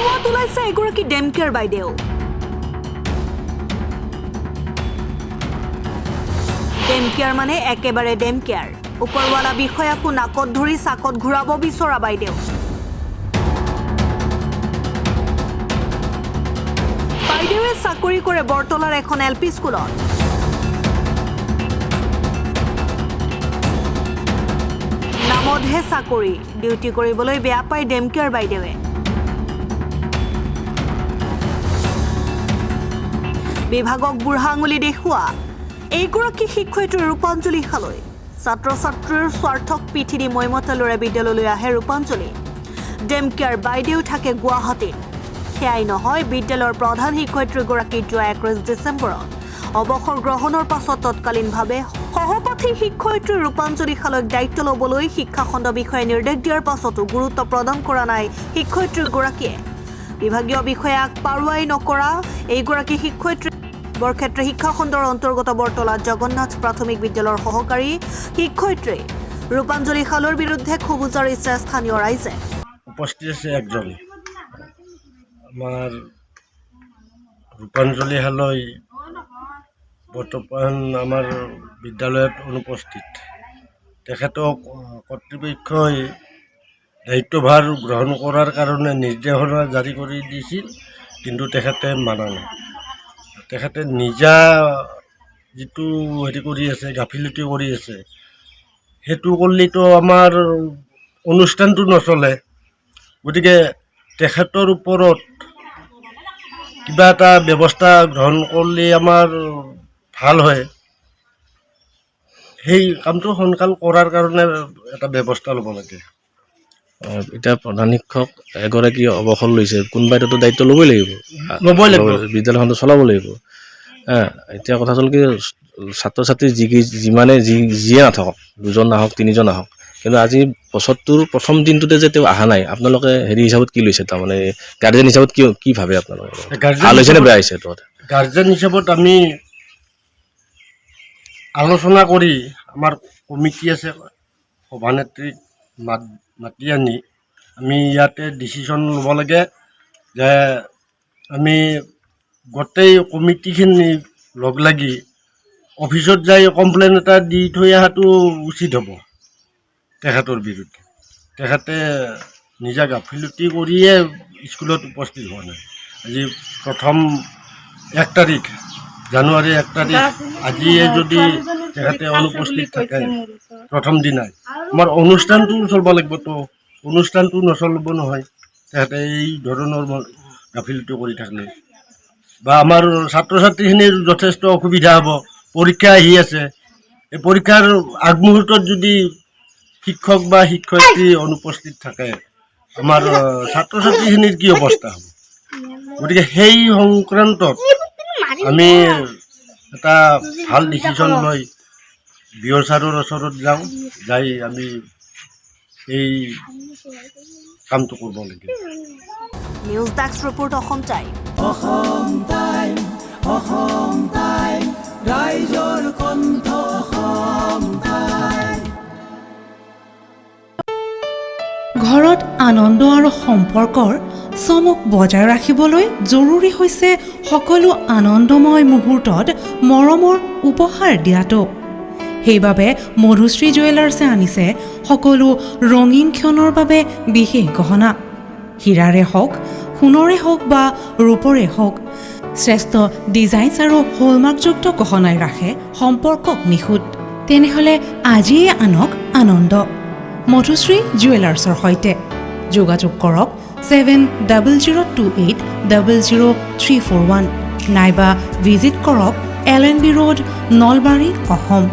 খবৰত ওলাইছে এগৰাকী ডেমকেয়াৰ বাইদেউ ডেমকেয়াৰ মানে একেবাৰে ডেমকেয়াৰ ওপৰৱালা বিষয়াকো নাকত ধৰি চাকত ঘূৰাব বিচৰা বাইদেউ বাইদেৱে চাকৰি কৰে বৰতলাৰ এখন এলপি স্কুলত নামতহে চাকৰি ডিউটি কৰিবলৈ বেয়া পায় ডেমকেয়াৰ বাইদেৱে বিভাগক বুঢ়া আঙুলি দেখুওৱা এইগৰাকী শিক্ষয়িত্ৰী ৰূপাঞ্জলি হালৈ ছাত্ৰ ছাত্ৰীৰ স্বাৰ্থক পিঠি দি মৈমতলৰে বিদ্যালয়লৈ আহে ৰূপাঞ্জলি ডেমকেয়াৰ বাইদেউ থাকে গুৱাহাটীত সেয়াই নহয় বিদ্যালয়ৰ প্ৰধান শিক্ষয়িত্ৰীগৰাকী যোৱা 21 ডিচেম্বৰত অৱসৰ গ্ৰহণৰ পাছত তৎকালীনভাৱে সহপাঠী শিক্ষয়িত্ৰী ৰূপাঞ্জলি হালৈক দায়িত্ব ল'বলৈ শিক্ষাখণ্ড বিষয়ে নিৰ্দেশ দিয়াৰ পাছতো গুৰুত্ব প্ৰদান কৰা নাই শিক্ষয়িত্ৰীগৰাকীয়ে বিভাগীয় বিষয়াক পাৰুৱাই নকৰা এইগৰাকী শিক্ষয়িত্ৰী বৰক্ষেত্ৰ শিক্ষাখণ্ডৰ অন্তৰ্গত বৰতলা জগন্নাথ প্ৰাথমিক বিদ্যালয়ৰ সহকাৰী শিক্ষয়িত্ৰী ৰূপাঞ্জলি হালৈৰ বিৰুদ্ধে ক্ষোভ উজাৰিছে স্থানীয় ৰাইজে উপস্থিত আছে একজন আমাৰ ৰূপাঞ্জলি হালৈ বৰ্তমান আমাৰ বিদ্যালয়ত অনুপস্থিত তেখেতক কৰ্তৃপক্ষই দায়িত্বভাৰ গ্ৰহণ কৰাৰ কাৰণে নিৰ্দেশনা জাৰি কৰি দিছিল কিন্তু তেখেতে মানা নাই তেখেতে নিজা যিটো হেৰি কৰি আছে গাফিলতি কৰি আছে সেইটো কৰিলেতো আমাৰ অনুষ্ঠানটো নচলে গতিকে তেখেতৰ ওপৰত কিবা এটা ব্যৱস্থা গ্ৰহণ কৰিলে আমাৰ ভাল হয় সেই কামটো সোনকাল কৰাৰ কাৰণে এটা ব্যৱস্থা ল'ব লাগে এতিয়া প্ৰধান শিক্ষক এগৰাকী অৱসৰ লৈছে কোনোবাই তো দায়িত্ব ল'বই লাগিব বিদ্যালয়খনটো চলাব লাগিব এতিয়া কথা হ'ল কি ছাত্ৰ ছাত্ৰী যিমানে যিয়ে নাথাকক দুজন নাহক তিনিজন নাহক কিন্তু আজি বছৰটোৰ প্ৰথম দিনটোতে যে তেওঁ অহা নাই আপোনালোকে হেৰি হিচাপত কি লৈছে তাৰমানে গাৰ্জেন হিচাপত কি ভাবে আপোনালোকে ভাল হৈছে নে বেয়া হৈছে গাৰ্জেন হিচাপত আমি আলোচনা কৰি আমাৰ কমিটি আছে সভানেত্ৰীক মাতি আনি আমি ইয়াতে ডিচিশ্যন ল'ব লাগে যে আমি গোটেই কমিটিখিনি লগ লাগি অফিচত যাই কমপ্লেইন এটা দি থৈ অহাটো উচিত হ'ব তেখেতৰ বিৰুদ্ধে তেখেতে নিজা গাফিলতি কৰিয়ে স্কুলত উপস্থিত হোৱা নাই আজি প্ৰথম 1 তাৰিখ জানুৱাৰী 1 তাৰিখ আজিয়ে যদি তেখেতে অনুপস্থিত থাকে প্ৰথম দিনাই আমাৰ অনুষ্ঠানটো চলিব লাগিবতো অনুষ্ঠানটো নচলিব নহয় তেখেতে এই ধৰণৰ গাফিলতি কৰি থাকিলে বা আমাৰ ছাত্ৰ ছাত্ৰীখিনিৰ যথেষ্ট অসুবিধা হ'ব পৰীক্ষা আহি আছে এই পৰীক্ষাৰ আগমুহূৰ্তত যদি শিক্ষক বা শিক্ষয়িত্ৰী অনুপস্থিত থাকে আমাৰ ছাত্ৰ ছাত্ৰীখিনিৰ কি অৱস্থা হ'ব গতিকে সেই সংক্ৰান্তত আমি এটা ভাল ডিচিশ্যন লৈ বিঅ' ছাৰৰ ওচৰত যাওঁ যাই আমি এই কামটো কৰিব লাগে news desk report Assam time ৰাইজৰ কণ্ঠ অসম টাইম ঘৰত আনন্দ আৰু সম্পৰ্কৰ চমক বজাই ৰাখিবলৈ জৰুৰী হৈছে সকলো আনন্দময় মুহূৰ্তত মৰমৰ উপহাৰ দিয়াটো সেইবাবে মধুশ্ৰী জুৱেলাৰ্ছে আনিছে সকলো ৰঙীন ক্ষণৰ বাবে বিশেষ গহনা হীৰাৰে হওক সোণৰে হওক বা ৰূপৰে হওক শ্ৰেষ্ঠ ডিজাইনছ আৰু হলমাৰ্কযুক্ত গহনাই ৰাখে সম্পৰ্কক নিখুঁত তেনেহ'লে আজিয়ে আনক আনন্দ মধুশ্ৰী জুৱেলাৰ্ছৰ সৈতে যোগাযোগ কৰক 7028000341 নাইবা ভিজিট কৰক LNB ৰোড নলবাৰী অসম